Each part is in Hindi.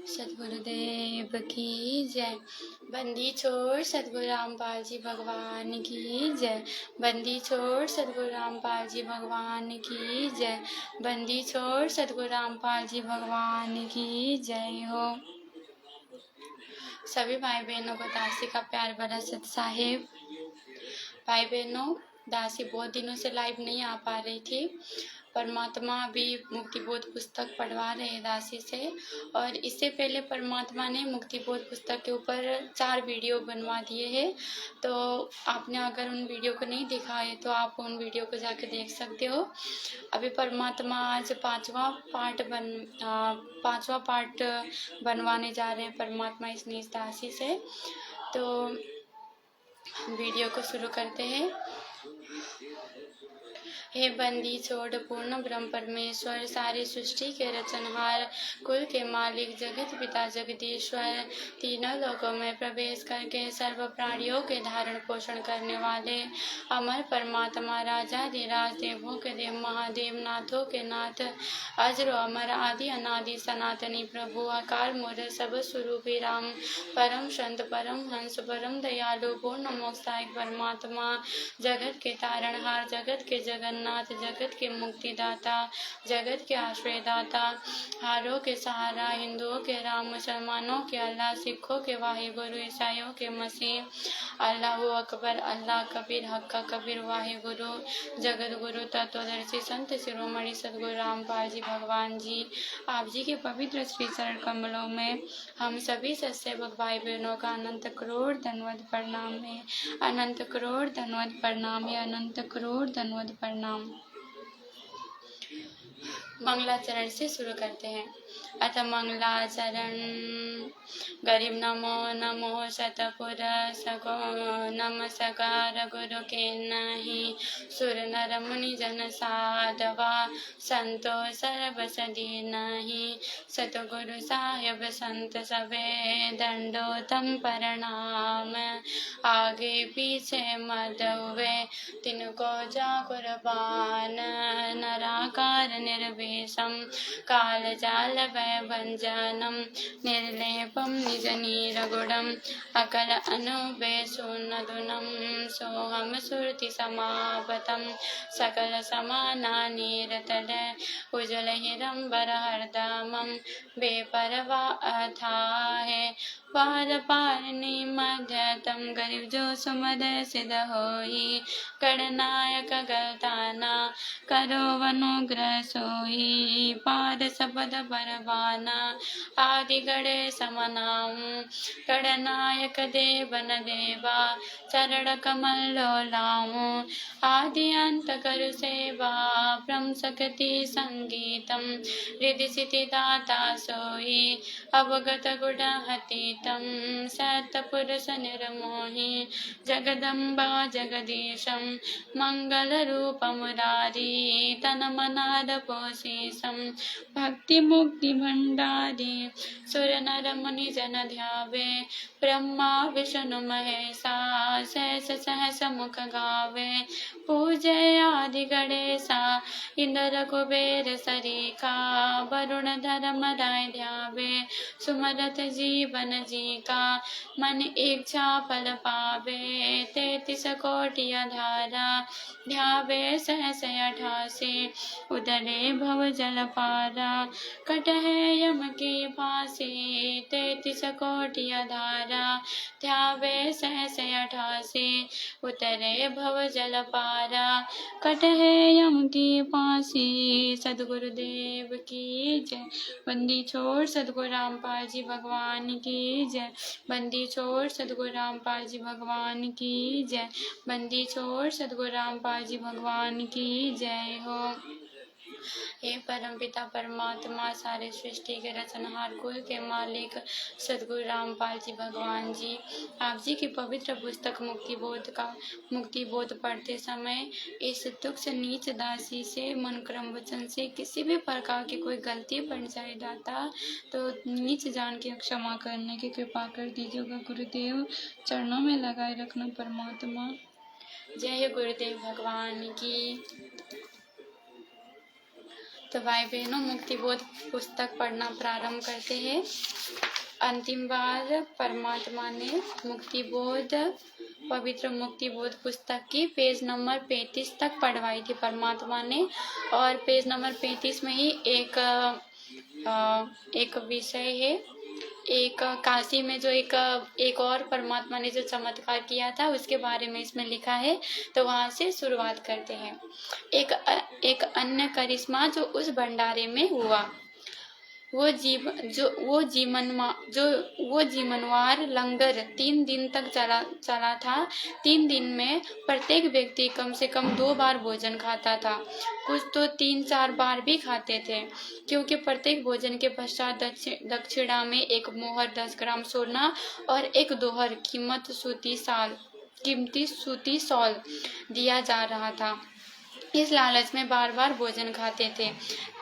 सद्गुरुदेव की जय। बंदी छोड़ सद्गुरु रामपाल जी भगवान की जय। बंदी छोड़ सद्गुरु रामपाल जी भगवान की जय। बंदी छोड़ सद्गुरु रामपाल जी भगवान की जय हो। सभी भाई बहनों को दासी का प्यार भरा सत साहिब। भाई बहनों, दासी बहुत दिनों से लाइव नहीं आ पा रही थी। परमात्मा अभी मुक्ति बोध पुस्तक पढ़वा रहे हैं दासी से, और इससे पहले परमात्मा ने मुक्ति बोध पुस्तक के ऊपर 4 वीडियो बनवा दिए हैं। तो आपने अगर उन वीडियो को नहीं देखा है तो आप उन वीडियो को जाके देख सकते हो। अभी परमात्मा आज 5वां पार्ट बनवाने जा रहे हैं परमात्मा इस निज दासी से। तो वीडियो को शुरू करते हैं। हे बंदी छोड़ पूर्ण ब्रह्म परमेश्वर, सारी सृष्टि के रचनहार, कुल के मालिक, जगत पिता जगदीश्वर, तीनों लोकों में प्रवेश करके सर्व प्राणियों के धारण पोषण करने वाले अमर परमात्मा, राजाधिराज, देवों के देव, महादेव, नाथों के नाथ, अजरो अमर आदि अनादि सनातनी प्रभु, अकाल मूर्त सब स्वरूपी राम, परम संत, परम हंस, परम दयालु, पूर्ण मोक्षदायक परमात्मा, जगत के तारणहार, जगत के जगन्नाथ, जगत के मुक्तिदाता, जगत के आश्रयदाता, हारों के सहारा, हिंदुओं के राम, मुसलमानों के अल्लाह, सिखों के वाहिगुरु, ईसाइयों के मसीह, अल्लाह अकबर, अल्लाह कबीर, हक्का कबीर, वाहिगुरु, जगत गुरु, तत्वदर्शी संत शिरोमणि सद्गुरु रामपाल जी भगवान जी, आप जी के पवित्र श्री चरण कमलों में हम सभी सत्सेवक भाई बहनों का अनंत करोड़ धन्यवाद प्रणाम है। अनंत करोड़ धन्यवाद प्रणाम है। अनंत करोड़ धन्यवाद प्रणाम। मंगलाचरण से शुरू करते हैं। अथ मंगलाचरण। गरीब नमो नमो शतपुर सको नमस्कार गुरु के नहीं, सुर नर मुनि जन साधवा, संतो सर्व सदी नहीं, सतगुरु साहेब संत सबे, दंडोतम प्रणाम, आगे पीछे मत हुए, तिनको जा कुर्बान, नराकार निर्वेशम, काल जाल भय भंजनम, निर्लेपम निज नीरगुणम, अकल अनुबे सुनदुनम, सोहम सुरति समापतम, सकल समाना नीरतल, उज्जवल हिरंबर हरदमम, बेपरवा अथाहे, पार पारनी मध्यतम, गरीब जो सुमद सिद्ध होई, गणनायक गलताना, करो अनुग्रह सोई, पार सबद परवाना, आदि गणे समनाम, गणनायक देवन देवा, चरण कमल लोलामु, आदि अंत करु सेवा, ब्रह्म शक्ति संगीतम, रिद्धि सिद्धि दाता सोई, अवगत गुण हतीतम, सतपुरुष निर्मोही, जगदम्बा जगदीशम, मंगल रूप मुरारी, तन मनाद पोषीशम, भक्ति मुक्ति भंडारी, सुर नर मुनि जन ध्यावे, ब्रह्मा विष्णु महेशा, सहस सहस मुख गावे, पूजे आदि गणेशा, इंद्र कुबेर सरीखा, वरुण धर्म राय ध्यावे, सुमरत जीवन जी का, मन इच्छा फल पावे, 33 कोटि धारा, ध्यावे सहस 88, उदरे भव जल पारा, कटहे यम की फांसी, 33 कोटि धारा, ध्यावे सहस 88, उतरे भव जल पारा, कटहे यम की फांसी। सद्गुरुदेव की जय। बंदी छोड़ सद्गुरु रामपाल जी भगवान की जय। बंदी छोड़ सद्गुरु रामपाल जी भगवान की जय। बंदी छोड़ सद्गुरु रामपाल जी भगवान की जय हो। हे परमपिता परमात्मा, सारे सृष्टि के रचनहार, कुल के मालिक सद्गुरु रामपाल जी भगवान जी, आप जी की पवित्र पुस्तक मुक्ति बोध पढ़ते समय इस तुक्ष नीच दासी से मन क्रम वचन से किसी भी प्रकार की कोई गलती बन जाए दाता, तो नीच जान के क्षमा करने की कृपा कर दीजिएगा गुरुदेव। चरणों में लगाए रखना परमात्मा। जय गुरुदेव भगवान की। तो भाई बहनों, मुक्तिबोध पुस्तक पढ़ना प्रारंभ करते हैं। अंतिम बार परमात्मा ने मुक्तिबोध, पवित्र मुक्तिबोध पुस्तक की पेज नंबर 35 तक पढ़वाई थी परमात्मा ने। और पेज नंबर 35 में ही एक विषय है, एक काशी में जो एक और परमात्मा ने जो चमत्कार किया था उसके बारे में इसमें लिखा है। तो वहाँ से शुरुआत करते हैं। एक अन्य करिश्मा जो उस भंडारे में हुआ, वो जीवनवार लंगर 3 दिन तक चला था। 3 दिन में प्रत्येक व्यक्ति कम से कम 2 बार भोजन खाता था, कुछ तो 3-4 बार भी खाते थे, क्योंकि प्रत्येक भोजन के पश्चात दक्षिणा में 1 मोहर 10 ग्राम सोना और 1 दोहर कीमती सूती शॉल दिया जा रहा था। इस लालच में बार बार भोजन खाते थे।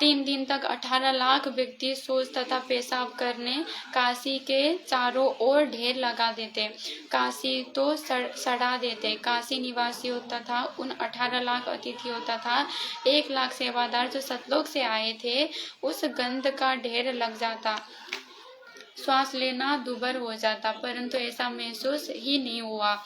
3 दिन तक 18 लाख व्यक्ति शौच तथा पेशाब करने काशी के चारों ओर ढेर लगा देते, काशी तो सड़ा देते। काशी निवासियों तथा उन 18 लाख अतिथियों तथा 1 लाख सेवादार जो सतलोक से आए थे, उस गंध का ढेर लग जाता। श्वास लेना दुभर हो जाता, परंतु ऐसा महसूस ही नहीं हुआ।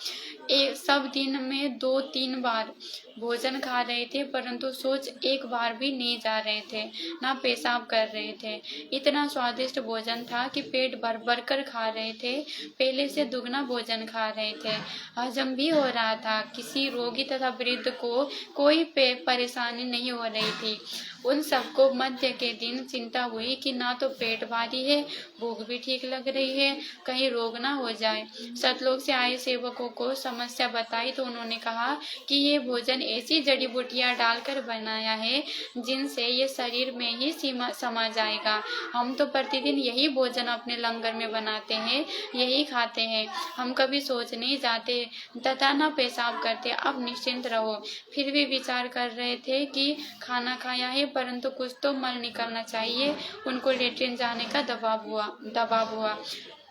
सब दिन में 2-3 बार भोजन खा रहे थे, परंतु शौच 1 बार भी नहीं जा रहे थे, ना पेशाब कर रहे थे। इतना स्वादिष्ट भोजन था कि पेट भर भर कर खा रहे थे, पहले से दुगना भोजन खा रहे थे। हजम भी हो रहा था। किसी रोगी तथा वृद्ध को कोई परेशानी नहीं हो रही थी। उन सबको मध्य के दिन चिंता हुई कि ना तो पेट भारी है, भूख भी ठीक लग रही है, कहीं रोग ना हो जाए। सतलोक से आए सेवकों को समस्या बताई तो उन्होंने कहा कि ये भोजन ऐसी जड़ी बूटियां डालकर बनाया है जिनसे ये शरीर में ही समा जाएगा। हम तो प्रतिदिन यही भोजन अपने लंगर में बनाते हैं, यही खाते हैं। हम कभी सोच नहीं जाते तथा न पेशाब करते। अब निश्चिंत रहो। फिर भी विचार कर रहे थे कि खाना खाया है, परंतु कुछ तो मल निकलना चाहिए। उनको लेट्रिन जाने का दबाव हुआ।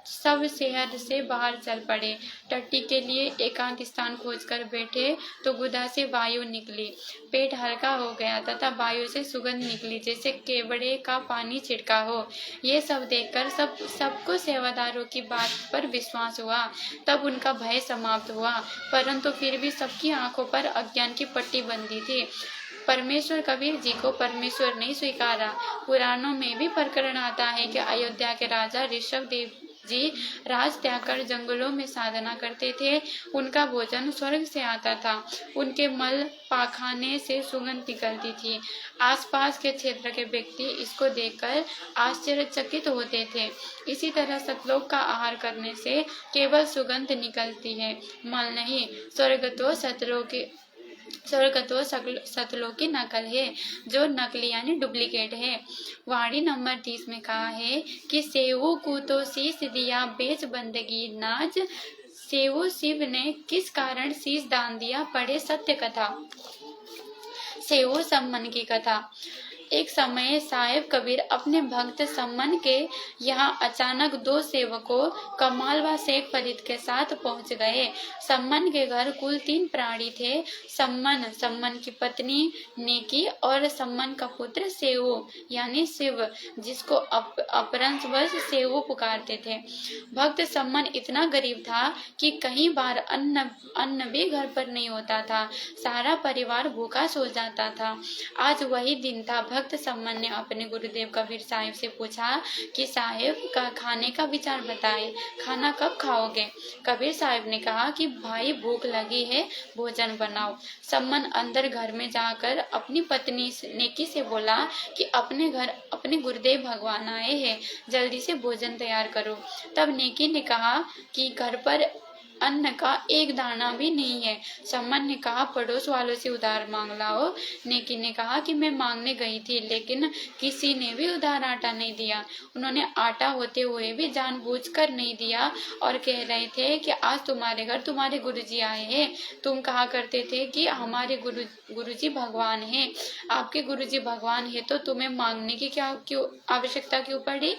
सब शहर से बाहर चल पड़े। टट्टी के लिए एकांत स्थान खोजकर बैठे तो गुदा से वायु निकली। पेट हल्का हो गया तथा वायु से सुगंध निकली जैसे केवड़े का पानी छिड़का हो। ये सब देखकर सबको सेवादारों की बात पर विश्वास हुआ। तब उनका भय समाप्त हुआ, परंतु फिर भी सबकी आंखों पर अज्ञान की पट्टी बंधी थी। परमेश्वर कबीर जी को परमेश्वर नहीं स्वीकारा। पुराणों में भी प्रकरण आता है कि अयोध्या के राजा ऋषभ देव जी राज त्याग कर जंगलों में साधना करते थे। उनका भोजन स्वर्ग से आता था। उनके मल पाखाने से सुगंध निकलती थी। आसपास के क्षेत्र के व्यक्ति इसको देखकर आश्चर्यचकित होते थे। इसी तरह सतलोक का आहार करने से केवल सुगंध निकलती है, मल नहीं। स्वर्ग तो सतलोक की नकल है, जो नकली यानी डुप्लीकेट है। वाणी नंबर 30 में कहा है कि सेवु को तो शीश दिया बेच बंदगी नाज, सेवु शिव ने किस कारण शीश दान दिया, पढ़े सत्य कथा। सेवु सम्मन की कथा। एक समय साहेब कबीर अपने भक्त सम्मन के यहाँ अचानक 2 सेवकों कमाल व शेख फरीद के साथ पहुँच गए। सम्मन के घर कुल 3 प्राणी थे। सम्मन की पत्नी नेकी और सम्मन का पुत्र सेवु यानी शिव, जिसको अपभ्रंशवश सेवु पुकारते थे। भक्त सम्मन इतना गरीब था कि कई बार अन्न भी घर पर नहीं होता था। सारा परिवार भूखा सो जाता था। आज वही दिन था। भक्त सम्मन ने अपने गुरुदेव कबीर साहिब से पूछा कि साहिब का खाने का विचार बताए, खाना कब खाओगे। कबीर साहिब ने कहा कि भाई भूख लगी है, भोजन बनाओ। सम्मन अंदर घर में जाकर अपनी पत्नी नेकी से बोला कि अपने घर अपने गुरुदेव भगवान आए हैं, जल्दी से भोजन तैयार करो। तब नेकी ने कहा कि घर पर अन्न का एक दाना भी नहीं है। सम्मन ने कहा पड़ोस वालों से उधार मांग लाओ। नेकी ने कहा कि मैं मांगने गई थी, लेकिन किसी ने भी उधार आटा नहीं दिया। उन्होंने आटा होते हुए भी जानबूझकर नहीं दिया और कह रहे थे कि आज तुम्हारे घर तुम्हारे गुरुजी आए हैं। तुम कहा करते थे कि हमारे गुरुजी भगवान हैं। आपके गुरुजी भगवान है तो तुम्हें मांगने की क्यों आवश्यकता क्यों पड़ी।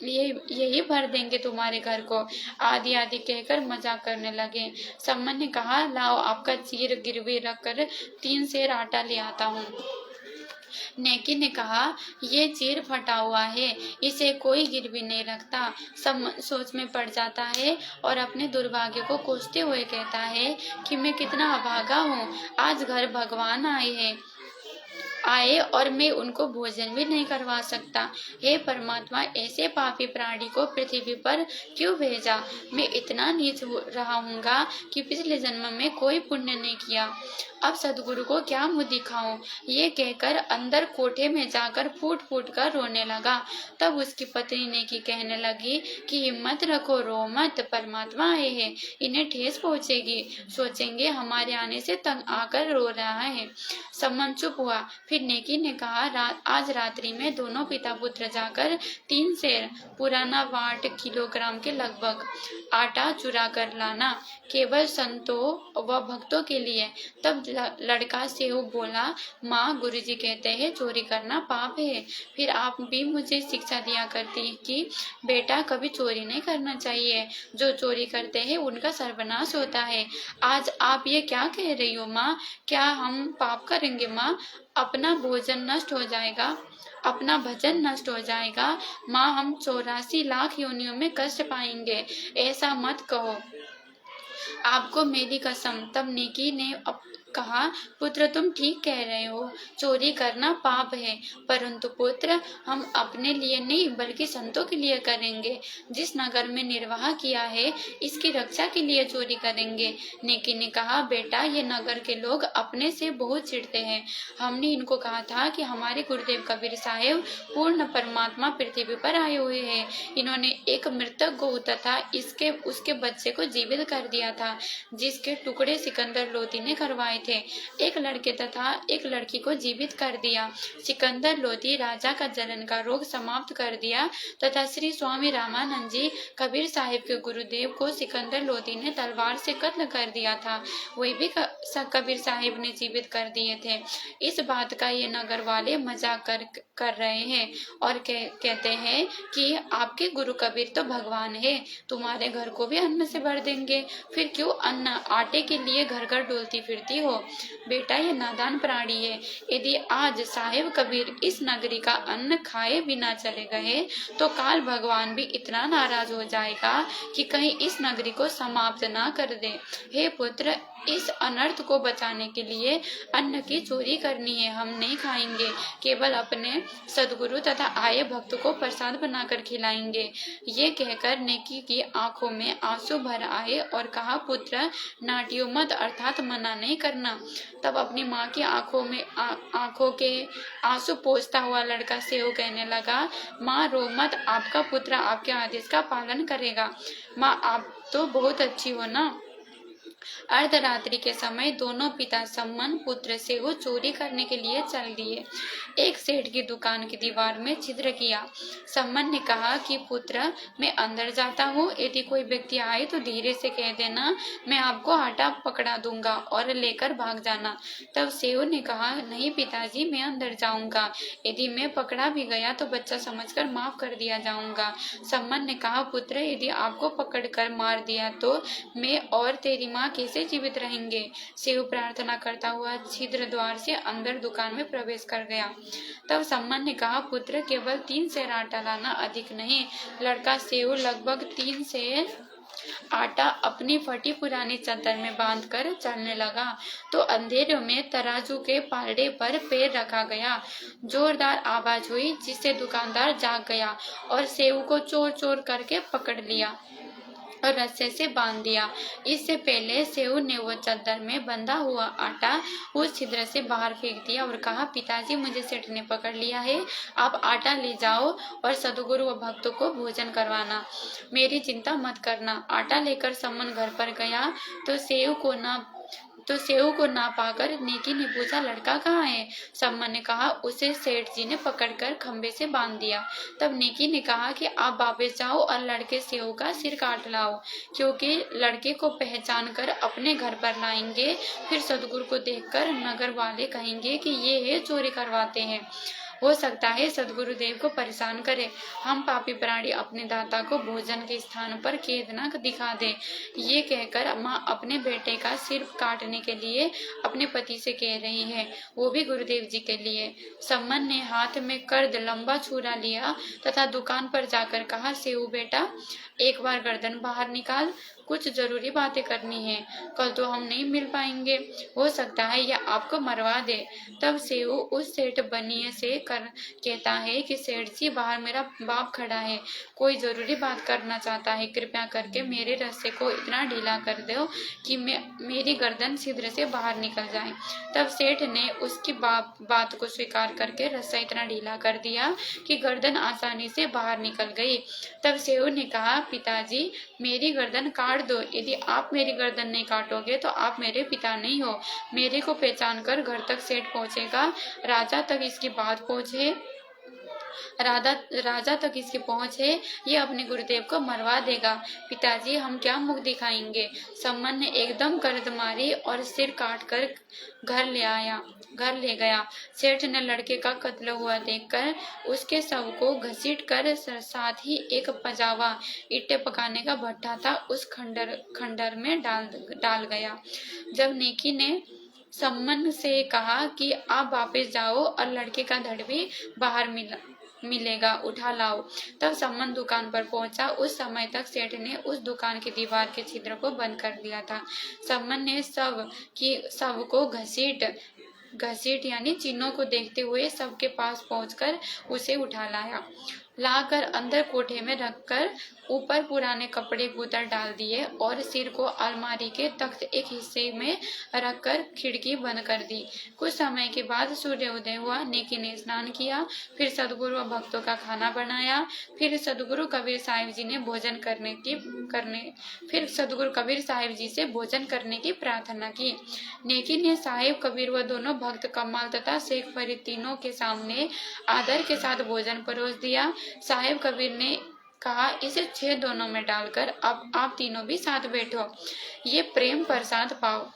यही भर देंगे तुम्हारे घर को। आदि आदि कहकर मजाक करने लगे। सम्मन ने कहा लाओ आपका चीर गिरवी रखकर 3 सेर आटा ले आता हूँ। नेकी ने कहा, ये चीर फटा हुआ है, इसे कोई गिरवी नहीं रखता। सब सोच में पड़ जाता है और अपने दुर्भाग्य को कोसते हुए कहता है कि मैं कितना अभागा हूँ, आज घर भगवान आए और मैं उनको भोजन भी नहीं करवा सकता। हे परमात्मा, ऐसे पापी प्राणी को पृथ्वी पर क्यों भेजा? मैं इतना नीच रहा हूँगा कि पिछले जन्म में कोई पुण्य नहीं किया, अब सदगुरु को क्या मुँह दिखाऊं? ये कहकर अंदर कोठे में जाकर फूट फूट कर रोने लगा। तब उसकी पत्नी नेकी कहने लगी कि हिम्मत रखो, रो मत, परमात्मा आए हैं, इन्हें ठेस पहुंचेगी, सोचेंगे हमारे आने से तंग आकर रो रहा है। सम्मन चुप हुआ। फिर नेकी ने कहा, आज रात्रि में दोनों पिता पुत्र जाकर 3 सेर पुराना 8 किलोग्राम के लगभग आटा चुरा कर लाना, केवल संतों व भक्तों के लिए। तब लड़का सेऊ बोला, माँ, गुरुजी कहते हैं चोरी करना पाप है। फिर आप भी मुझे शिक्षा दिया करती कि बेटा, कभी चोरी नहीं करना चाहिए, जो चोरी करते हैं उनका सर्वनाश होता है। आज आप ये क्या कह रही हो माँ? क्या हम पाप करेंगे माँ? अपना भोजन नष्ट हो जाएगा, अपना भजन नष्ट हो जाएगा माँ, हम 84 लाख योनियों में कष्ट पाएंगे, ऐसा मत कहो, आपको मेरी कसम। तब नेकी ने कहा, पुत्र, तुम ठीक कह रहे हो, चोरी करना पाप है, परंतु पुत्र, हम अपने लिए नहीं बल्कि संतों के लिए करेंगे। जिस नगर में निर्वाह किया है, इसकी रक्षा के लिए चोरी करेंगे। नेकी ने कहा, बेटा, ये नगर के लोग अपने से बहुत चिढ़ते हैं। हमने इनको कहा था कि हमारे गुरुदेव कबीर साहेब पूर्ण परमात्मा पृथ्वी पर आए हुए हैं। इन्होंने एक मृतक गौ तथा उसके बच्चे को जीवित कर दिया था, जिसके टुकड़े सिकंदर लोधी ने करवाए थे। एक लड़के तथा एक लड़की को जीवित कर दिया। सिकंदर लोधी राजा का जलन का रोग समाप्त कर दिया तथा श्री स्वामी रामानंद जी कबीर साहिब के गुरुदेव को सिकंदर लोधी ने तलवार से कत्ल कर दिया था, वही भी कबीर साहिब ने जीवित कर दिए थे। इस बात का ये नगर वाले मजाक कर रहे हैं और कहते हैं कि आपके गुरु कबीर तो भगवान है, तुम्हारे घर को भी अन्न से भर देंगे, फिर क्यों अन्न आटे के लिए घर घर डोलती फिरती हो? बेटा, ये नादान प्राणी है। यदि आज साहिब कबीर इस नगरी का अन्न खाए बिना चले गए तो काल भगवान भी इतना नाराज हो जाएगा कि कहीं इस नगरी को समाप्त ना कर दे। हे पुत्र, इस अनर्थ को बचाने के लिए अन्न की चोरी करनी है, हम नहीं खाएंगे, केवल अपने सदगुरु तथा आए भक्त को प्रसाद बनाकर खिलाएंगे। ये कहकर नेकी की आंखों में आंसू भर आए और कहा, पुत्र, नाटियो मत, अर्थात मना नहीं करना। तब अपनी माँ की आंखों के आंसू पोंछता हुआ लड़का सेव कहने लगा, माँ, रो मत, आपका पुत्र आपके आदेश का पालन करेगा। माँ, आप तो बहुत अच्छी हो ना। अर्धरात्रि के समय दोनों पिता सम्मन पुत्र से वो चोरी करने के लिए चल दिए। एक सेठ की दुकान की दीवार में छिद्र किया। सम्मन ने कहा कि पुत्र, मैं अंदर जाता हूँ, यदि कोई व्यक्ति आए तो धीरे से कह देना, मैं आपको आटा पकड़ा दूंगा और लेकर भाग जाना। तब सेव ने कहा, नहीं पिताजी, मैं अंदर जाऊंगा, यदि मैं पकड़ा भी गया तो बच्चा समझकर माफ कर दिया जाऊंगा। सम्मन ने कहा, पुत्र, यदि आपको पकड़कर मार दिया तो मैं और तेरी माँ कैसे जीवित रहेंगे? सेव प्रार्थना करता हुआ छिद्र द्वार से अंदर दुकान में प्रवेश कर गया। तब सम्मन ने कहा, पुत्र, केवल 3 सेर आटा लाना, अधिक नहीं। लड़का सेव लगभग 3 सेर आटा अपनी फटी पुरानी चादर में बांधकर चलने लगा तो अंधेरे में तराजू के पालड़े पर पैर रखा गया। जोरदार आवाज हुई, जिससे दुकानदार जाग गया और सेव को चोर चोर करके पकड़ लिया और रस्से से बांध दिया। इससे पहले सेऊ ने वो चादर में बंधा हुआ आटा उस छिद्र से बाहर फेंक दिया और कहा, पिताजी, मुझे सेठ ने पकड़ लिया है, आप आटा ले जाओ और सदगुरु व भक्तों को भोजन करवाना, मेरी चिंता मत करना। आटा लेकर सम्मन घर पर गया तो सेऊ को ना पाकर नेकी ने पूछा, लड़का कहाँ है? सम्मन ने कहा, उसे सेठ जी ने पकड़कर खंबे से बांध दिया। तब नेकी ने कहा कि आप वापस जाओ और लड़के सेऊ का सिर काट लाओ, क्योंकि लड़के को पहचान कर अपने घर पर लाएंगे, फिर सदगुरु को देखकर नगर वाले कहेंगे कि ये है चोरी करवाते हैं। हो सकता है सदगुरुदेव को परेशान करे। हम पापी प्राणी अपने दाता को भोजन के स्थान पर खेद न दिखा दे। ये कहकर माँ अपने बेटे का सिर काटने के लिए अपने पति से कह रही है, वो भी गुरुदेव जी के लिए। सम्मन ने हाथ में कर्द लंबा छुरा लिया तथा दुकान पर जाकर कहा, सेऊ बेटा, एक बार गर्दन बाहर निकाल, कुछ जरूरी बातें करनी है। कल तो हम नहीं मिल पाएंगे, हो सकता है यह आपको मरवा दे। तब सेऊ उस सेठ बनिए से कहता है कि सेठ जी, बाहर मेरा बाप खड़ा है, कोई जरूरी बात करना चाहता है, कृपया करके मेरे रस्से को इतना ढीला कर दो कि मेरी गर्दन छिद्र से बाहर निकल जाए। तब सेठ ने उसकी बात को स्वीकार करके रस्सा इतना ढीला कर दिया कि गर्दन आसानी से बाहर निकल गई। तब सेऊ ने कहा, पिताजी, मेरी गर्दन काट दो। यदि आप मेरी गर्दन नहीं काटोगे तो आप मेरे पिता नहीं हो। मेरे को पहचान कर घर तक सेठ पहुंचेगा, राजा तक इसकी बात पहुंचे, राजा तक इसकी पहुंच है, ये अपने गुरुदेव को मरवा देगा। पिताजी, हम क्या मुख दिखाएंगे। सम्मन ने एकदम गर्द मारी और सिर काट कर घर ले गया। सेठ ने लड़के का कत्ल हुआ देखकर उसके शव को घसीट कर साथ ही एक पजावा ईंटें पकाने का भट्ठा था उस खंडर में डाल गया। जब नेकी ने सम्मन से कहा कि आप वापस जाओ और लड़के का धड़ भी बाहर मिलेगा, उठा लाओ, तब सम्मन दुकान पर पहुंचा। उस समय तक सेठ ने उस दुकान की दीवार के छिद्र को बंद कर दिया था। सम्मन ने शव को घसीट यानी चिन्हों को देखते हुए सबके पास पहुंचकर उसे उठा लाकर अंदर कोठे में रखकर ऊपर पुराने कपड़े गुदर डाल दिए और सिर को अलमारी के तख्त एक हिस्से में रखकर खिड़की बंद कर दी। कुछ समय के बाद सूर्योदय हुआ। नेकी ने स्नान किया, फिर सदगुरु व भक्तों का खाना बनाया, फिर सदगुरु कबीर साहिब जी से भोजन करने की प्रार्थना की। नेकी ने साहिब, कबीर व दोनों भक्त, कमाल तथा शेख फरीद तीनों के सामने आदर के साथ भोजन परोस दिया। साहिब कबीर ने कहा, इसे 6 दोनों में डालकर अब आप तीनों भी साथ बैठो, ये प्रेम प्रसाद पाओ।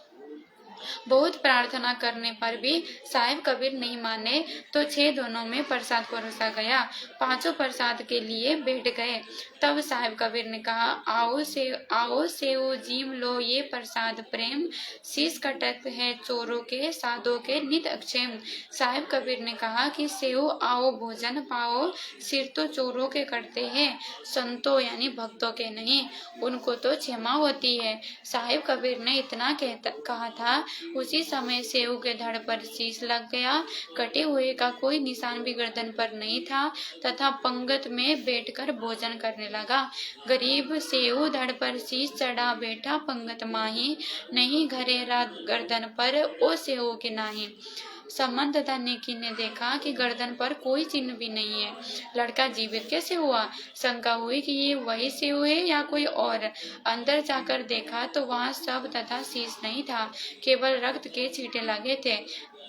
बहुत प्रार्थना करने पर भी साहिब कबीर नहीं माने तो 6 दोनों में प्रसाद परोसा गया। 5 प्रसाद के लिए बैठ गए। तब साहिब कबीर ने कहा, आओ सेओ जीम लो ये प्रसाद प्रेम, शीश कटक है चोरों के साधों के नित अक्षेम। साहिब कबीर ने कहा कि सेओ, आओ भोजन पाओ, सिर तो चोरों के कटते हैं, संतों यानी भक्तों के नहीं, उनको तो क्षमा होती है। साहिब कबीर ने इतना कहा था, उसी समय सेऊ के धड़ पर शीश लग गया। कटे हुए का कोई निशान भी गर्दन पर नहीं था तथा पंगत में बैठकर भोजन करने लगा। गरीब सेऊ धड़ पर शीश चढ़ा बैठा, पंगत माही, नहीं घरे रात गर्दन पर, ओ सेऊ के नाही। सम्मन तथा नेकी ने देखा कि गर्दन पर कोई चिन्ह भी नहीं है। लड़का जीवित कैसे हुआ? शंका हुई कि ये वही सेऊ है या कोई और। अंदर जाकर देखा तो वहाँ शव तथा शीश नहीं था, केवल रक्त के छींटे लगे थे,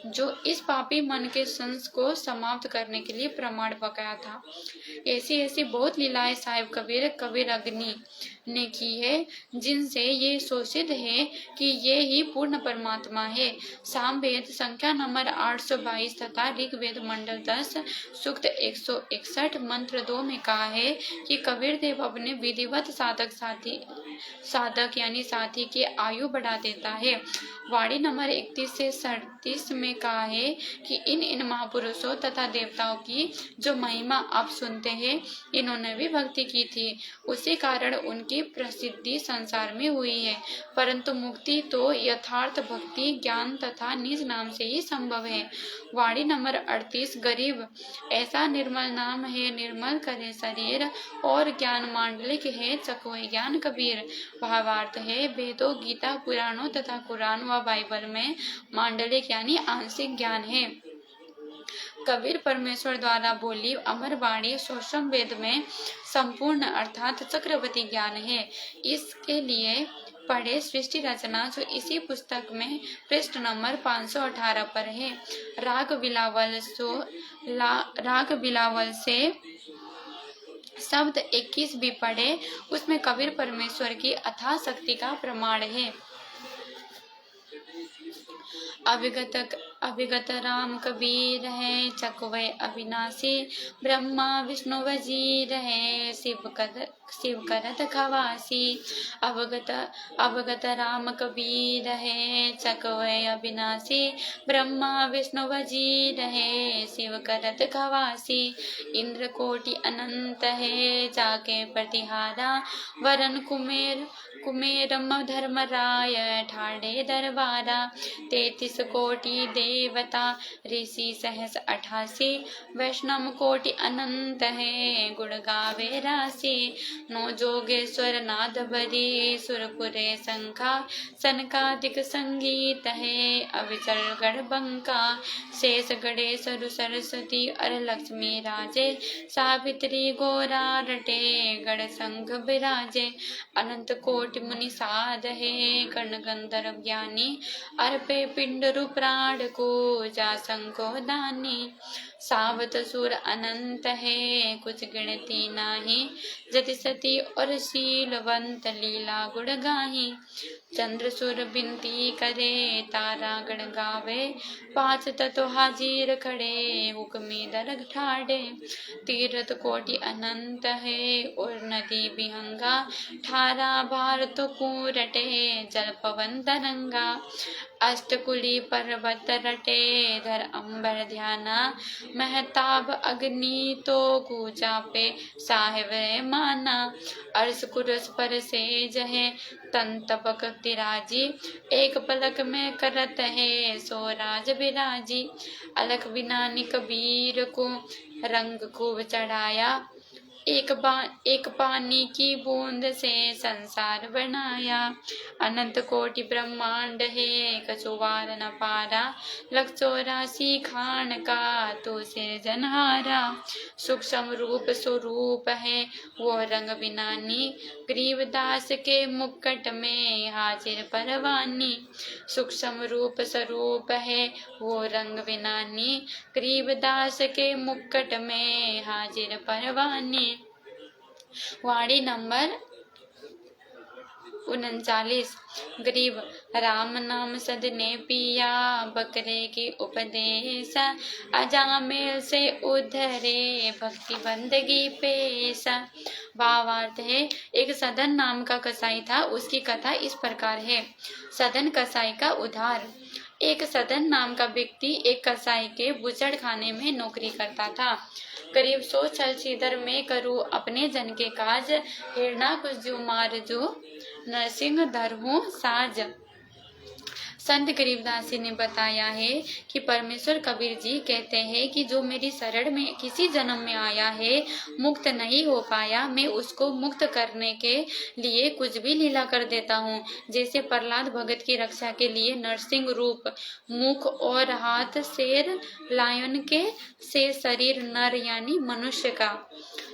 जो इस पापी मन के संस को समाप्त करने के लिए प्रमाण बकाया था। ऐसी बहुत लीलाएं साहिब कबीर अग्नि ने की है, जिनसे ये शोषित है कि ये ही पूर्ण परमात्मा है। सामवेद संख्या नंबर 822 तथा ऋग्वेद मंडल 10 सूक्त 161 मंत्र 2 में कहा है कि कबीर देव अपने विधिवत साधक यानी साथी की आयु बढ़ा देता है। वाणी नंबर 31 से 37 में कहा है कि इन महापुरुषों तथा देवताओं की जो महिमा आप सुनते हैं, इन्होंने भी भक्ति की थी, उसी कारण उनकी प्रसिद्धि संसार में हुई है। परंतु मुक्ति तो यथार्थ भक्ति, ज्ञान तथा निज नाम से ही संभव है। वाणी नंबर 38, गरीब ऐसा निर्मल नाम है, निर्मल करे शरीर, और ज्ञान मांडलिक है, चकोय ज्ञान कबीर। भावार्थ है, वेदों, गीता, पुराणों तथा कुरान व बाइबल में मांडलिक यानी आंशिक ज्ञान है। कबीर परमेश्वर द्वारा बोली अमर वाणी सोशम वेद में संपूर्ण अर्थात चक्रवर्ती ज्ञान है। इसके लिए पढ़े सृष्टि रचना, जो इसी पुस्तक में पृष्ठ नंबर 518 पर है। राग बिलावल से शब्द 21 भी पढ़े, उसमें कबीर परमेश्वर की अथाह शक्ति का प्रमाण है। अभिगत राम कबीर है, चकवै अविनाशी ब्रह्मा विष्णु वजीर है, शिव करत खवासी। अवगत राम कबीर है, चकवै अविनाशी ब्रह्मा विष्णु वजीर है, शिव करत खवासी। इंद्र कोटि अनंत है, जाके प्रतिहारा वरन कुमेरम धर्मराय ठाड़े दरबारा। 33 कोटि देवता ऋषि सहस 88, वैष्णव कोटि अनंत है, गुण गावे राशि। 9 जोगेश्वर नाद बरी, सुरपुरे शंखा सनकादिक संगीत है, अविचल गढ़ बंका। शेष गणेश सरस्वती और लक्ष्मी राजे, सावित्री गोरा रटे गढ़ संघ विराजे। अनंत कोटि मुनि साध है, कर्ण गंधर्व ज्ञानी, अर्पे पिंड रूप प्राण को जा शंको दानी। सावत सुर अनंत है, कुछ गिनती नाही, जति सती और शीलवंत लीला गुण गाही। चंद्र सुर बिनती करे, तारा गण गावे, 5 तत्व हाजिर खड़े, हुक्मी दरग ठाड़े। तीर्थ कोटि अनंत है, और नदी बिहंगा, 18 भार तो कूरटे, जल पवन तरंगा। अष्टकुली पर्वत रटे, धर अंबर ध्याना, महताब अग्नि तो कूचा पे साहेब माना। अर्श कुरस पर सेज है, तन तपक तिराजी, एक पलक में करत है, सोराज बिराजी। अलख बिनानी कबीर को रंग खूब चढ़ाया, एक पानी की बूंद से संसार बनाया। अनंत कोटि ब्रह्मांड है, कछुवार न पारा, 184 खान का तो सिरजनहारा। सूक्ष्म रूप स्वरूप है, वो रंग बिनानी, गरीबदास के मुक्कट में हाजिर परवानी। सूक्ष्म रूप स्वरूप है, वो रंग बिनानी, गरीबदास के मुक्कट में हाजिर परवानी। वाणी नंबर 39। गरीब राम नाम सदने पिया, बकरे की उपदेश, अजामिल से उधरे, भक्ति बंदगी पेशा। भावार्थ है, एक सदन नाम का कसाई था, उसकी कथा इस प्रकार है। सदन कसाई का उद्धार। एक सदन नाम का व्यक्ति एक कसाई के बुचड़ खाने में नौकरी करता था। करीब 100 छल सीधर में करूँ अपने जन के काज, हिरना कुछ जो मार जो नरसिंह धरहूं साज। संत गरीबदास जी ने बताया है कि परमेश्वर कबीर जी कहते हैं कि जो मेरी शरण में किसी जन्म में आया है, मुक्त नहीं हो पाया, मैं उसको मुक्त करने के लिए कुछ भी लीला कर देता हूँ। जैसे प्रहलाद भगत की रक्षा के लिए नरसिंह रूप, मुख और हाथ शेर लायन के से शरीर नर यानी मनुष्य का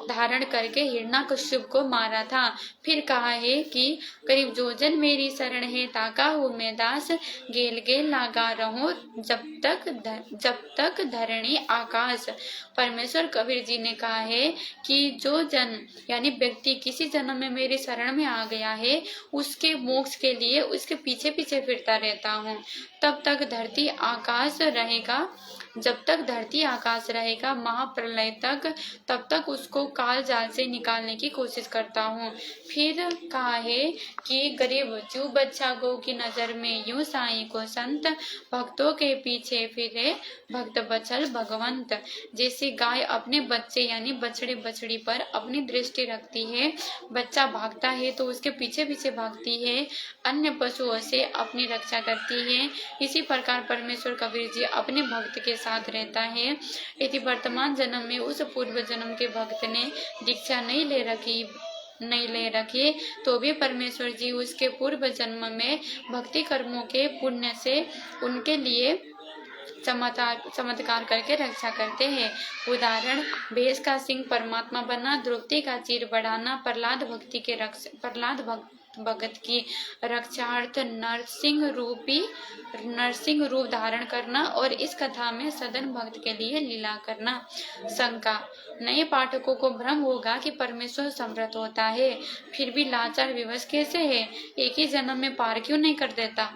धारण करके हिरण्यकश्यप को मारा था। फिर कहा है कि करीब जो जन मेरी शरण है, ताका हूँ मैं दास, गेल गेल लागा रहूं जब तक धरणी आकाश। परमेश्वर कबीर जी ने कहा है कि जो जन यानी व्यक्ति किसी जन्म में मेरी शरण में आ गया है, उसके मोक्ष के लिए उसके पीछे पीछे फिरता रहता हूँ, तब तक धरती आकाश रहेगा, जब तक धरती आकाश रहेगा, महाप्रलय तक, तब तक उसको काल जाल से निकालने की कोशिश करता हूँ। फिर कहा है कि गरीब जू बच्चा गौ की नजर में यूं साईं को संत, भक्तों के पीछे फिरे भक्त बचल भगवंत। जैसे गाय अपने बच्चे यानी बछड़े बछड़ी पर अपनी दृष्टि रखती है, बच्चा भागता है तो उसके पीछे पीछे भागती है, अन्य पशुओं से अपनी रक्षा करती है, इसी प्रकार परमेश्वर कबीर जी अपने भक्त के साथ रहता है। यदि वर्तमान जन्म में उस पूर्व जन्म के भक्त ने दीक्षा नहीं ले रखी तो भी परमेश्वर जी उसके पूर्व जन्म में भक्ति कर्मों के पुण्य से उनके लिए चमत्कार करके रक्षा करते हैं। उदाहरण, भैंस का सिंह परमात्मा बना, द्रौपदी का चीर बढ़ाना, प्रहलाद भगत की रक्षार्थ नरसिंह रूप धारण करना और इस कथा में सदन भक्त के लिए लीला करना। शंका, नए पाठकों को भ्रम होगा कि परमेश्वर समर्थ होता है, फिर भी लाचार विवश कैसे है, एक ही जन्म में पार क्यों नहीं कर देता।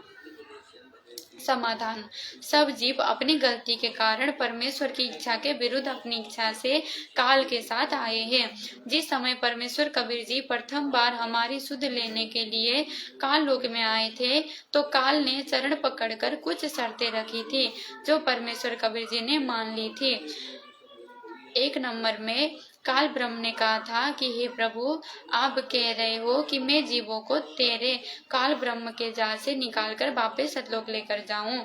समाधान। सब जीव अपनी गलती के कारण परमेश्वर की इच्छा के विरुद्ध अपनी इच्छा से काल के साथ आए हैं। जिस समय परमेश्वर कबीर जी प्रथम बार हमारी सुध लेने के लिए काल लोक में आए थे, तो काल ने चरण पकड़कर कुछ शर्तें रखी थी जो परमेश्वर कबीर जी ने मान ली थी। एक नंबर में काल ब्रह्म ने कहा था कि हे प्रभु, आप कह रहे हो कि मैं जीवों को तेरे काल ब्रह्म के जाल से निकालकर वापस सतलोक लेकर जाऊं।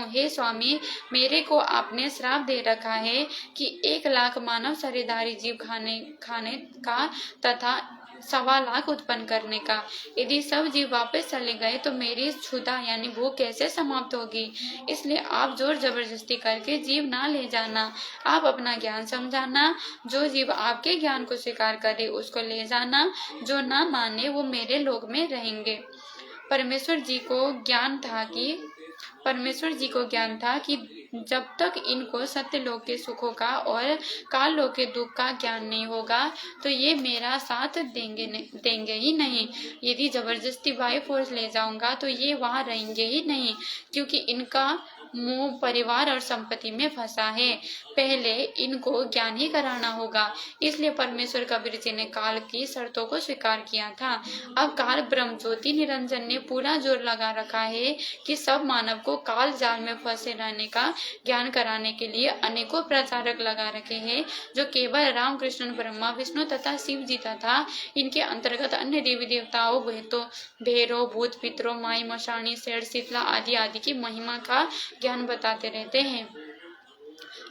हे स्वामी, मेरे को आपने श्राप दे रखा है कि 1 लाख मानव शरीरधारी जीव खाने का तथा 1.25 लाख उत्पन्न करने का। यदि सब जीव वापस चले गए तो मेरी क्षुधा यानी भूख कैसे समाप्त होगी। इसलिए आप जोर जबरदस्ती करके जीव ना ले जाना, आप अपना ज्ञान समझाना। जो जीव आपके ज्ञान को स्वीकार करे उसको ले जाना, जो ना माने वो मेरे लोक में रहेंगे। परमेश्वर जी को ज्ञान था कि जब तक इनको सत्य लोक के सुखों का और काल लोक के दुख का ज्ञान नहीं होगा तो ये मेरा साथ देंगे ही नहीं। यदि जबरदस्ती बाई फोर्स ले जाऊंगा तो ये वहाँ रहेंगे ही नहीं, क्योंकि इनका मुंह परिवार और संपत्ति में फंसा है। पहले इनको ज्ञान ही कराना होगा। इसलिए परमेश्वर कबीर जी ने काल की शर्तों को स्वीकार किया था। अब काल ब्रह्म ज्योति निरंजन ने पूरा जोर लगा रखा है कि सब मानव को काल जाल में फंसे रहने का ज्ञान कराने के लिए अनेकों प्रचारक लगा रखे हैं, जो केवल राम कृष्ण ब्रह्मा विष्णु तथा शिव जी तथा इनके अंतर्गत अन्य देवी देवताओं भैरव भूत पितरों माई मशाणी शेर शीतला आदि आदि की महिमा का ज्ञान बताते रहते हैं।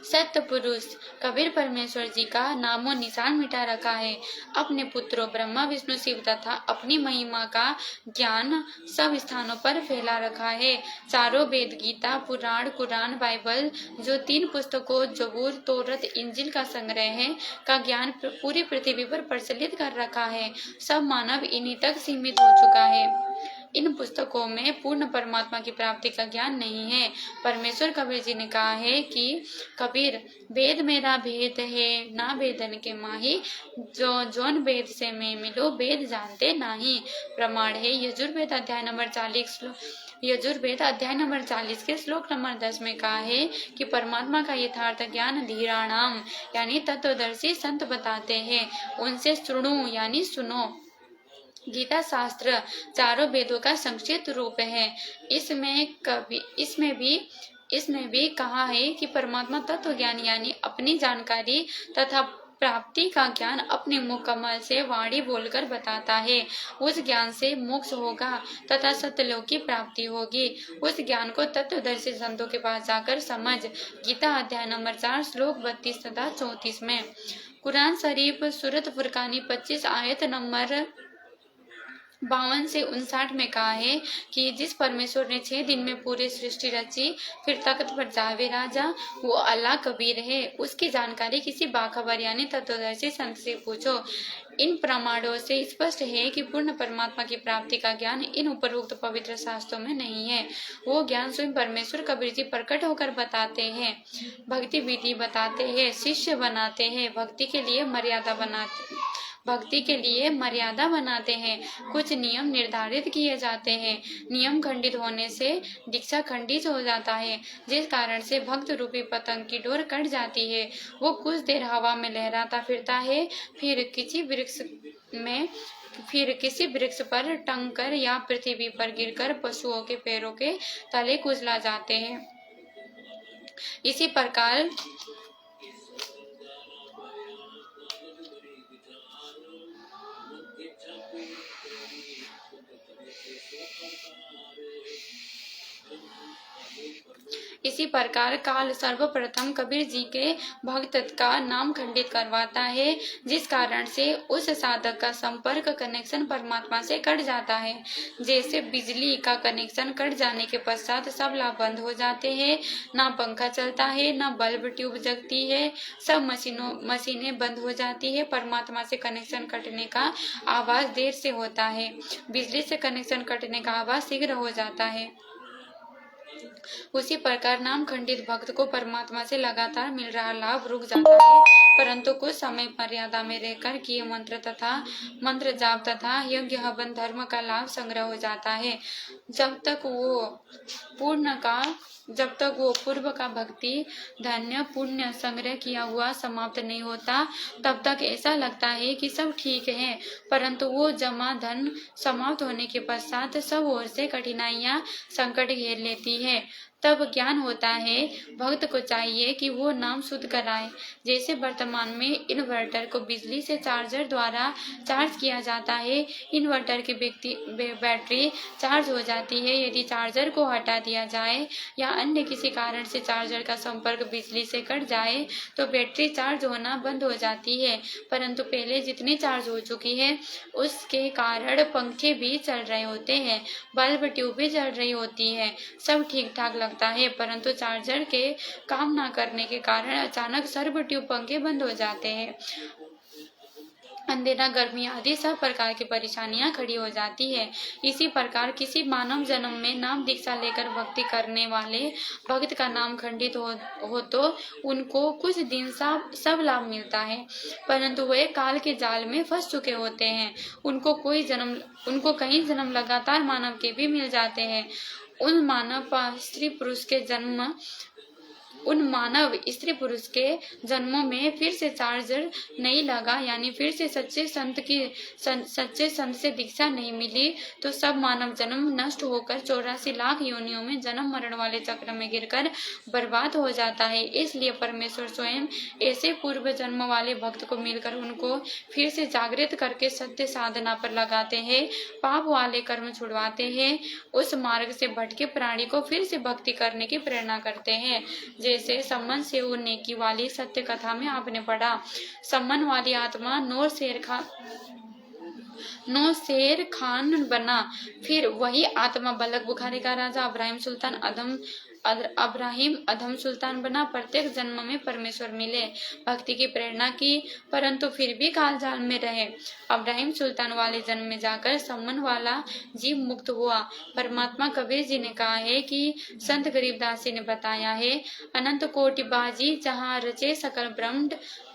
सत्य पुरुष कबीर परमेश्वर जी का नामो निशान मिटा रखा है। अपने पुत्रों ब्रह्मा विष्णु शिव तथा अपनी महिमा का ज्ञान सब स्थानों पर फैला रखा है। चारों वेद, गीता, पुराण, कुरान, बाइबल, जो 3 पुस्तकों जबूर, तौरात, इंजील का संग्रह है, का ज्ञान पूरी पृथ्वी पर प्रचलित कर रखा है। सब मानव इन्हीं तक सीमित हो चुका है। इन पुस्तकों में पूर्ण परमात्मा की प्राप्ति का ज्ञान नहीं है। परमेश्वर कबीर जी ने कहा है कि कबीर, वेद मेरा भेद है ना वेदन के माही, जौन वेद से मैं मिलो वेद जानते नहीं। प्रमाण है यजुर्वेद अध्याय नंबर 40 के श्लोक नंबर 10 में कहा है कि परमात्मा का यथार्थ ज्ञान धीराणाम यानी तत्वदर्शी संत बताते हैं, उनसे सुनो यानी सुनो। गीता शास्त्र चारों वेदों का संक्षिप्त रूप है। इसमें भी कहा है कि परमात्मा तत्व ज्ञान यानी अपनी जानकारी तथा प्राप्ति का ज्ञान अपने मुख कमल से वाणी बोलकर बताता है। उस ज्ञान से मोक्ष होगा तथा सत्यलोक की प्राप्ति होगी। उस ज्ञान को तत्वदर्शी संतों के पास जाकर समझ। गीता अध्याय नंबर 4 श्लोक 32 तथा 34 में। कुरान शरीफ सूरत फुरकानी 25 आयत नंबर 52 से 59 में कहा है कि जिस परमेश्वर ने 6 दिन में पूरी सृष्टि रची फिर तख्त पर जावे राजा, वो अल्लाह कबीर है। उसकी जानकारी किसी बाखबर यानी तत्वदर्शी संत से पूछो। इन प्रमाणों से स्पष्ट है कि पूर्ण परमात्मा की प्राप्ति का ज्ञान इन उपरोक्त पवित्र शास्त्रों में नहीं है। वो ज्ञान स्वयं परमेश्वर कबीर जी प्रकट होकर बताते हैं, भक्ति विधि बताते हैं, शिष्य बनाते हैं, भक्ति के लिए मर्यादा बनाते हैं। कुछ नियम निर्धारित किए जाते हैं। नियम खंडित होने से दीक्षा खंडित हो जाता है, जिस कारण से भक्त रूपी पतंग की डोर कट जाती है। वो कुछ देर हवा में लहराता फिरता है, फिर किसी वृक्ष पर टंगकर या पृथ्वी पर गिरकर पशुओं के पैरों के तले कुचला जाते हैं। इसी प्रकार काल सर्वप्रथम कबीर जी के भक्त का नाम खंडित करवाता है, जिस कारण से उस साधक का संपर्क कनेक्शन परमात्मा से कट जाता है। जैसे बिजली का कनेक्शन कट जाने के पश्चात सब लाभ बंद हो जाते हैं, ना पंखा चलता है, ना बल्ब ट्यूब जगती है, सब मशीनें बंद हो जाती है। परमात्मा से कनेक्शन कटने का आवाज देर से होता है, बिजली से कनेक्शन कटने का आवाज शीघ्र हो जाता है। उसी प्रकार नाम खंडित भक्त को परमात्मा से लगातार मिल रहा लाभ रुक जाता है परंतु कुछ समय मर्यादा में रहकर किए मंत्र जाप तथा यज्ञ हवन धर्म का लाभ संग्रह हो जाता है। जब तक वो पूर्व का भक्ति धन्य पुण्य संग्रह किया हुआ समाप्त नहीं होता, तब तक ऐसा लगता है कि सब ठीक है, परंतु वो जमा धन समाप्त होने के पश्चात सब ओर से कठिनाइयां संकट घेर लेती है। तब ज्ञान होता है भक्त को चाहिए कि वो नाम शुद्ध कराए। जैसे वर्तमान में इन्वर्टर को बिजली से चार्जर द्वारा चार्ज किया जाता है, इन्वर्टर की बैटरी चार्ज हो जाती है। यदि चार्जर को हटा दिया जाए या अन्य किसी कारण से चार्जर का संपर्क बिजली से कट जाए तो बैटरी चार्ज होना बंद हो जाती है, परंतु पहले जितनी चार्ज हो चुकी है उसके कारण पंखे भी चल रहे होते हैं, बल्ब ट्यूब भी जल रही होती है, सब ठीक ठाक लगता है, परंतु चार्जर के काम ना करने के कारण अचानक सर्व ट्यूब पंखे बंद हो जाते हैं। अंधेरा, गर्मी आदि सब प्रकार की परेशानियां खड़ी हो जाती है। इसी प्रकार किसी मानव जन्म में नाम दीक्षा लेकर भक्ति करने वाले भक्त का नाम खंडित हो तो उनको कुछ दिन सब लाभ मिलता है, परंतु वे काल के जाल में फंस चुके होते हैं। उनको कई जन्म लगातार मानव के भी मिल जाते हैं। उन मानव स्त्री पुरुष के जन्मों में फिर से चार्जर नहीं लगा, यानी फिर से सच्चे संत से दीक्षा नहीं मिली, तो सब मानव जन्म नष्ट होकर 84 लाख योनियों में जन्म मरण वाले चक्र में गिरकर बर्बाद हो जाता है। इसलिए परमेश्वर स्वयं ऐसे पूर्व जन्म वाले भक्त को मिलकर उनको फिर से जागृत करके सत्य साधना पर लगाते हैं, पाप वाले कर्म छुड़वाते हैं, उस मार्ग से भटके प्राणी को फिर से भक्ति करने की प्रेरणा करते हैं। जैसे सम्मन से वो नेकी वाली सत्य कथा में आपने पढ़ा, सम्मन वाली आत्मा नौ शेर खान बना, फिर वही आत्मा बलक बुखारी का राजा अब्राहिम अधम सुल्तान बना। प्रत्येक जन्म में परमेश्वर मिले, भक्ति की प्रेरणा की, परंतु फिर भी काल जाल में रहे। अब्राहिम सुल्तान वाले जन्म में जाकर सम्मन वाला जीव मुक्त हुआ। परमात्मा कबीर जी ने कहा है कि संत गरीबदास जी ने बताया है, अनंत कोटि बाजी जहाँ रचे सकल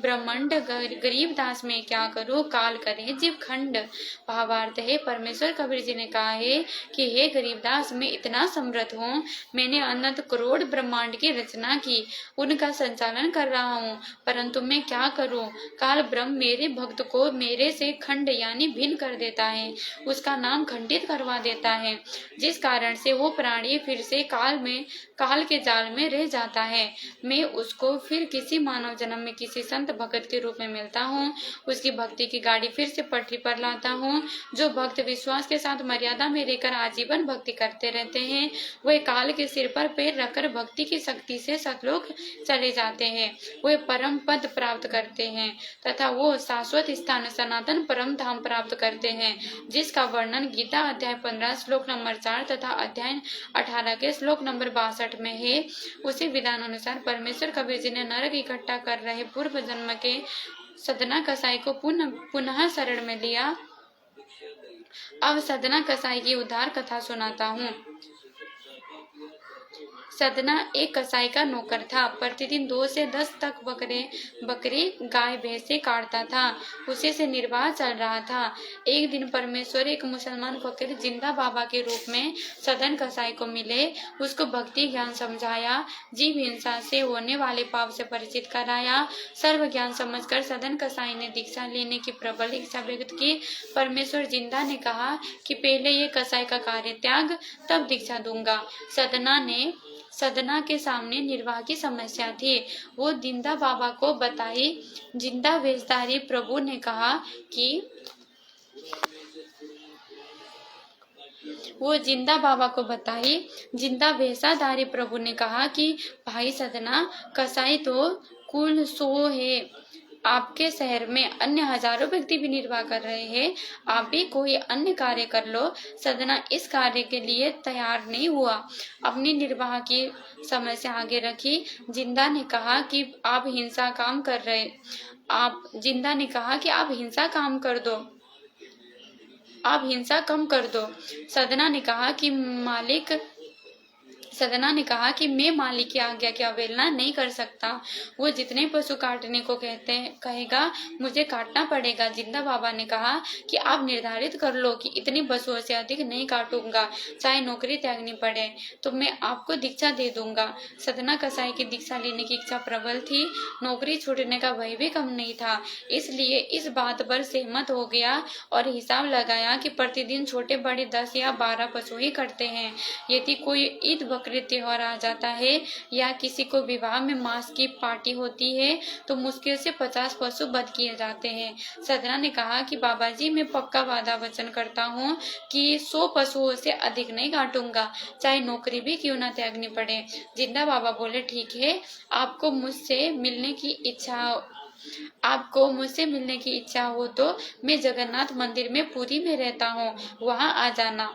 ब्रह्मांड, गरीबदास में क्या करूँ काल करे जीव खंड। भावार्थ है, परमेश्वर कबीर जी ने कहा है कि हे गरीबदास, मैं इतना समर्थ हूँ, मैंने अनंत करोड़ ब्रह्मांड की रचना की, उनका संचालन कर रहा हूँ, परंतु मैं क्या करूँ, काल ब्रह्म मेरे भक्त को मेरे से खंड यानी भिन्न कर देता है, उसका नाम खंडित करवा देता है, जिस कारण से वो प्राणी फिर से काल के जाल में रह जाता है। मैं उसको फिर किसी मानव जन्म में किसी संत भक्त के रूप में मिलता हूँ, उसकी भक्ति की गाड़ी फिर से पटरी पर लाता हूँ। जो भक्त विश्वास के साथ मर्यादा में रहकर आजीवन भक्ति करते रहते हैं, वे काल के सिर पर पैर रखकर भक्ति की शक्ति से सतलोक चले जाते हैं, वे परम पद प्राप्त करते हैं तथा वो शाश्वत स्थान सनातन परम धाम प्राप्त करते हैं, जिसका वर्णन गीता अध्याय 15 श्लोक नंबर 4 तथा अध्याय 18 के श्लोक नंबर 62 में है। उसी विधान अनुसार परमेश्वर कबीर जी ने नरक इकट्ठा कर रहे पूर्व जन्म के सदना कसाई को पुनः शरण में लिया। अब सदना कसाई की उद्धार कथा सुनाता हूँ। सदना एक कसाई का नौकर था। प्रतिदिन 2 से 10 तक बकरी गाय भैंसे काटता था, उसी से निर्वाह चल रहा था। एक दिन परमेश्वर एक मुसलमान फकीर जिंदा बाबा के रूप में सदन कसाई को मिले, उसको भक्ति ज्ञान समझाया, जीव हिंसा से होने वाले पाप से परिचित कराया। सर्व ज्ञान समझकर सदन कसाई ने दीक्षा लेने की प्रबल इच्छा व्यक्त की। परमेश्वर जिंदा ने कहा कि पहले ये कसाई का कार्य त्याग, तब दीक्षा दूंगा। सदना के सामने निर्वाह की समस्या थी, वो जिंदा बाबा को बताई। जिंदा वेशधारी प्रभु ने कहा कि जिंदा वेशाधारी प्रभु ने कहा कि भाई सदना, कसाई तो कुल 100 है, आपके शहर में अन्य हजारों व्यक्ति भी निर्वाह कर रहे हैं, आप भी कोई अन्य कार्य कर लो। सदना इस कार्य के लिए तैयार नहीं हुआ, अपनी निर्वाह की समस्या आगे रखी। जिंदा ने कहा कि आप हिंसा काम कर दो। सदना ने कहा कि मालिक, सदना ने कहा कि मैं मालिक की आज्ञा की अवहेलना नहीं कर सकता। वो जितने पशु काटने को कहेगा मुझे काटना पड़ेगा। जिंदा बाबा ने कहा कि आप निर्धारित कर लो कि इतने पशुओं से अधिक नहीं काटूंगा, चाहे नौकरी त्यागनी पड़े तो मैं आपको दीक्षा दे दूंगा। सदना कसाई की दीक्षा लेने की इच्छा प्रबल थी, नौकरी छूटने का भय भी कम नहीं था, इसलिए इस बात पर सहमत हो गया और हिसाब लगाया कि प्रतिदिन छोटे बड़े 10 या 12 पशु ही करते हैं। यदि कोई ईद बकरीद त्योहार आ जाता है या किसी को विवाह में मांस की पार्टी होती है तो मुश्किल से 50 पशु वध किए जाते हैं। सदना ने कहा कि बाबा जी मैं पक्का वादा वचन करता हूँ कि 100 पशुओं से अधिक नहीं काटूंगा, चाहे नौकरी भी क्यों न त्यागनी पड़े। जिंदा बाबा बोले ठीक है, आपको मुझसे मिलने की इच्छा हो तो मैं जगन्नाथ मंदिर में पुरी में रहता हूँ, वहाँ आ जाना।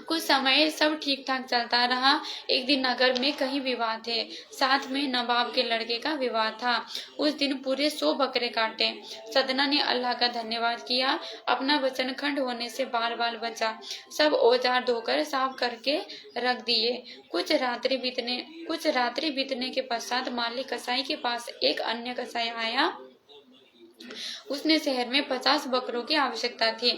कुछ समय सब ठीक ठाक चलता रहा। एक दिन नगर में कहीं विवाह थे, साथ में नवाब के लड़के का विवाह था। उस दिन पूरे 100 बकरे काटे। सदना ने अल्लाह का धन्यवाद किया, अपना वचन खंड होने से बाल बाल बचा। सब औजार धोकर साफ करके रख दिए। कुछ रात्रि बीतने के पश्चात मालिक कसाई के पास एक अन्य कसाई आया। उसने शहर में 50 बकरों की आवश्यकता थी।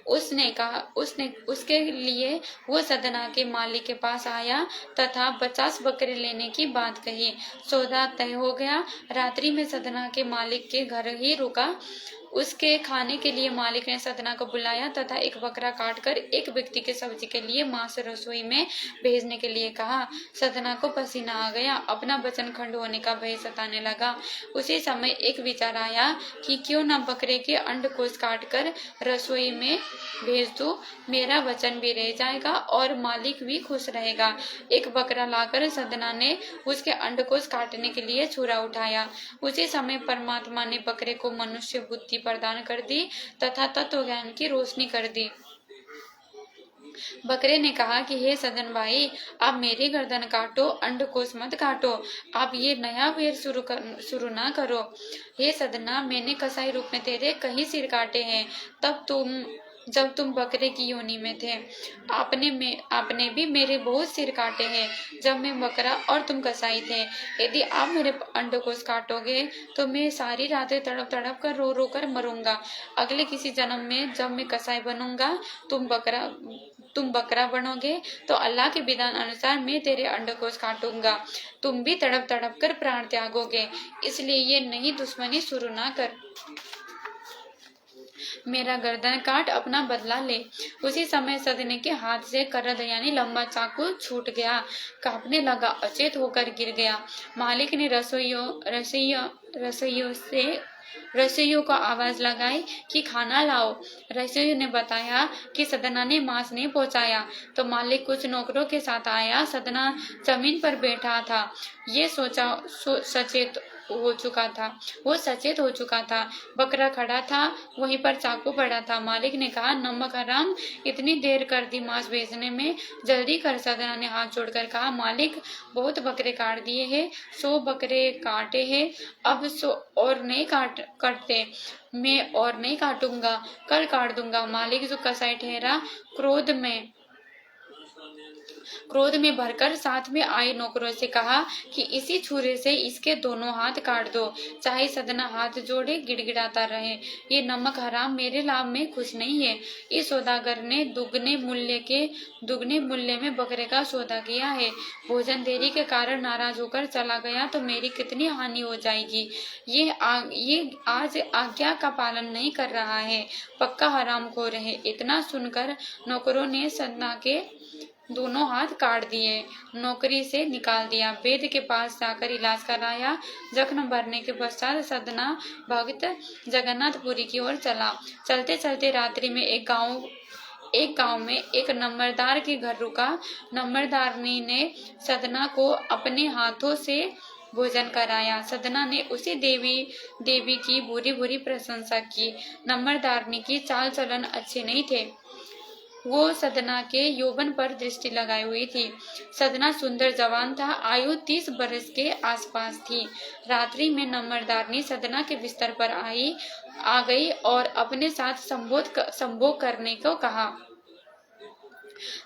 उसके लिए वो सदना के मालिक के पास आया तथा 50 बकरे लेने की बात कही। सौदा तय हो गया। रात्रि में सदना के मालिक के घर ही रुका। उसके खाने के लिए मालिक ने सदना को बुलाया तथा एक बकरा काटकर एक व्यक्ति के सब्जी के लिए मांस रसोई में भेजने के लिए कहा। सदना को पसीना आ गया, अपना वचन खंड होने का भय सताने लगा। उसी समय एक विचार आया कि क्यों न बकरे के अंडकोश काटकर रसोई में भेज दूं, मेरा वचन भी रह जाएगा और मालिक भी खुश रहेगा। एक बकरा लाकर सदना ने उसके अंडकोश काटने के लिए छुरा उठाया। उसी समय परमात्मा ने बकरे को मनुष्य बुद्धि प्रदान कर दी तथा तत्व ज्ञान की रोशनी कर दी। बकरे ने कहा कि हे सदन भाई, आप मेरी गर्दन काटो, अंडकोश मत काटो। आप ये नया वेर शुरू ना करो। हे सदना, मैंने कसाई रूप में तेरे कई सिर काटे हैं, जब तुम बकरे की योनि में थे। आपने भी मेरे बहुत सिर काटे हैं, जब मैं बकरा और तुम कसाई थे। यदि आप मेरे अंडकोश काटोगे तो मैं सारी रातें तड़प तड़प कर रो रो कर मरूंगा। अगले किसी जन्म में जब मैं कसाई बनूंगा, तुम बकरा बनोगे तो अल्लाह के विधान अनुसार मैं तेरे अंडकोश काटूंगा। तुम भी तड़प तड़प कर प्राण त्यागोगे। इसलिए ये नई दुश्मनी शुरू ना कर, मेरा गर्दन काट अपना बदला ले। उसी समय सदने के हाथ से करद यानी लंबा चाकू छूट गया, कांपने लगा, अचेत होकर गिर गया। मालिक ने रसोइयों को आवाज लगाई कि खाना लाओ। रसोइयों ने बताया कि सदना ने मांस नहीं पहुंचाया तो मालिक कुछ नौकरों के साथ आया। सदना जमीन पर बैठा था। ये सचेत हो चुका था। बकरा खड़ा था, वहीं पर चाकू पड़ा था। मालिक ने कहा, नमक हराम, इतनी देर कर दी मांस भेजने में, जल्दी कर। सदना ने हाथ जोड़कर कहा, मालिक बहुत बकरे काट दिए हैं, 100 बकरे काटे हैं, अब 100 और नहीं कटते। मैं और नहीं काटूंगा, कल काट दूंगा। मालिक जो कसाई ठहरा क्रोध में भरकर साथ में आए नौकरों से कहा कि इसी छुरे से इसके दोनों हाथ काट दो। चाहे सदना हाथ जोड़े गिड़गिड़ाता रहे। ये नमक हराम मेरे लाभ में खुश नहीं है। इस सौदागर ने दुगने मूल्य में बकरे का सौदा किया है। भोजन देरी के कारण नाराज होकर चला गया तो मेरी कितनी हानि हो जाएगी। ये आज आज्ञा का पालन नहीं कर रहा है, पक्का हरामखोर है। इतना सुनकर नौकरों ने सदना के दोनों हाथ काट दिए, नौकरी से निकाल दिया। वैद्य के पास जाकर इलाज कराया। जख्म भरने के पश्चात सदना भक्त जगन्नाथपुरी की ओर चला। चलते चलते रात्रि में एक गांव में एक नंबरदार के घर रुका। नंबरदारनी ने सदना को अपने हाथों से भोजन कराया। सदना ने उसी देवी की बुरी बुरी प्रशंसा की। नंबरदारनी की चाल चलन अच्छे नहीं थे। वो सदना के यौवन पर दृष्टि लगाई हुई थी। सदना सुंदर जवान था, आयु 30 बरस के आसपास थी। रात्रि में नंबरदारनी सदना के बिस्तर पर आ गई और अपने साथ संभोग करने को कहा।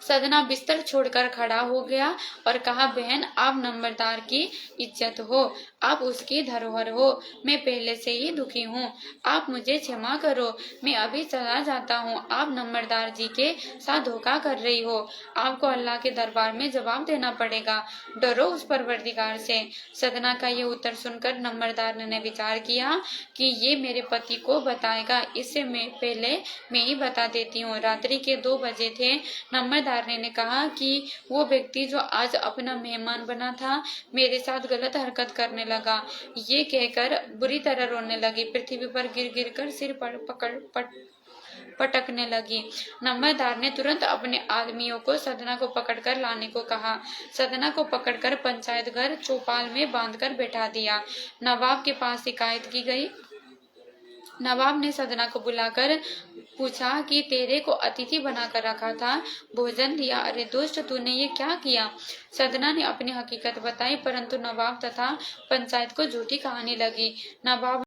सदना बिस्तर छोड़कर खड़ा हो गया और कहा, बहन आप नंबरदार की इज्जत हो, आप उसकी धरोहर हो। मैं पहले से ही दुखी हूँ, आप मुझे क्षमा करो, मैं अभी चला जाता हूँ। आप नंबरदार जी के साथ धोखा कर रही हो, आपको अल्लाह के दरबार में जवाब देना पड़ेगा। डरो उस परवरदिगार से। सदना का ये उत्तर सुनकर नंबरदार ने विचार किया कि ये मेरे पति को बताएगा, इससे पहले मैं ही बता देती हूँ। रात्रि के 2 बजे थे। नंबरदार ने कहा कि वो व्यक्ति जो आज अपना मेहमान बना था मेरे साथ गलत हरकत करने लगा। ये कहकर बुरी तरह रोने लगी, पृथ्वी पर गिर गिर कर सिर पटकने लगी। नंबरदार ने तुरंत अपने आदमियों को सदना को पकड़कर लाने को कहा। सदना को पकड़कर पंचायत घर चौपाल में बांधकर बैठा दिया। नवाब के पास शिकायत की गई। नवाब ने सदना को बुलाकर पूछा कि तेरे को अतिथि बनाकर रखा था, भोजन दिया, अरे दुष्ट तूने ये क्या किया। सदना ने अपनी हकीकत बताई, परंतु नवाब तथा पंचायत को झूठी कहानी लगी। नवाब